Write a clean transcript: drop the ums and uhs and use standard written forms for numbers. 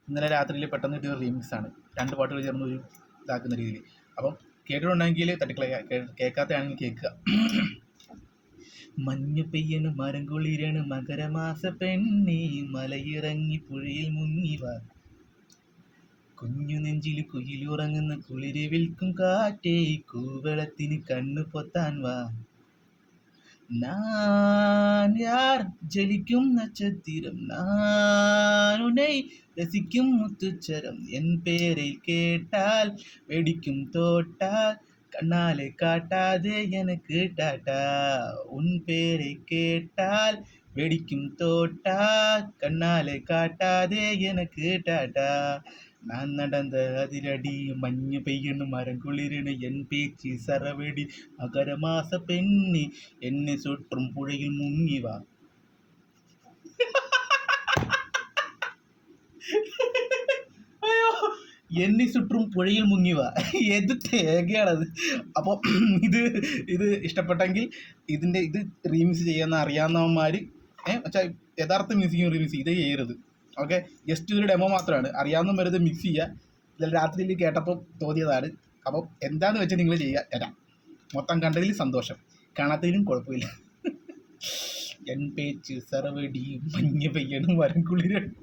ഇന്നലെ രാത്രിയിൽ പെട്ടെന്ന് കിട്ടിയ റീമിക്സാണ്. 2 പാട്ടുകൾ ചേർന്ന് ഒരു ഇതാക്കുന്ന രീതിയിൽ. അപ്പം കേട്ടിട്ടുണ്ടെങ്കിൽ തട്ടിക്കളയുക, കേൾക്കാത്തതാണെങ്കിൽ കേൾക്കുക. മഞ്ഞു പെയ്യണ് മരം കുളിരണു മകരമാസ പെണ്ണേ മലയിറങ്ങി പുഴയിൽ മുങ്ങിവാ, കുഞ്ഞു നെഞ്ചിൽ കുയിലുറങ്ങുന്ന കുളിര് വിൽക്കും കാറ്റേ കൂവളത്തിന് കണ്ണു പൊത്താൻ വാ, நான் யார் ஜலிக்கும் நட்சத்திரம், நான் உன்னை ரசிக்கும் முத்துச்சரம், என் பேரை கேட்டால் வெடிக்கும் தோட்டா, கண்ணாலே காட்டாதே எனக்கு டாட்டா, உன் பேரை கேட்டால் வெடிக்கும் தோட்டா, கண்ணாலே காட்டாதே எனக்கு டாட்டா, நான் நடந்த அதிரடி மഞ്ഞ് പെയ്യണ് മരം കുളിരണ് എൻ പേച്ച് സരവെടി മകരമാസ പെണ്ണി എന്നെ സുற்றும் പുഴയിൽ മുങ്ങിവാ. അയ്യോ, എന്നെ സുற்றும் പുഴയിൽ മുങ്ങിവാ, ഏത് തേങ്ങയാണത്. അപ്പോൾ ഇത് ഇഷ്ടപ്പെട്ടെങ്കിൽ ഇത് റീമിക്സ് ചെയ്യാൻ അറിയാവുന്നവന്മാർ വെച്ചാൽ യഥാർത്ഥ മ്യൂസിക്കും റീമിക്സ് ഇതേ ചെയ്യരുത്. ഓക്കെ, ജസ്റ്റ് ഇതൊരു ഡെമോ മാത്രമാണ്. അറിയാവുന്ന വരുന്നത് മിക്സ് ചെയ്യുക. ഇതിൽ രാത്രിയിൽ കേട്ടപ്പോൾ തോന്നിയതാണ്. അപ്പം എന്താണെന്ന് വെച്ചാൽ നിങ്ങൾ ചെയ്യുക. തരാം. മൊത്തം കണ്ടതിൽ സന്തോഷം, കാണാത്തതിലും കുഴപ്പമില്ല. എൻ പേച്ച് സറവടി മഞ്ഞ് പെയ്യണം മരം കുളിര.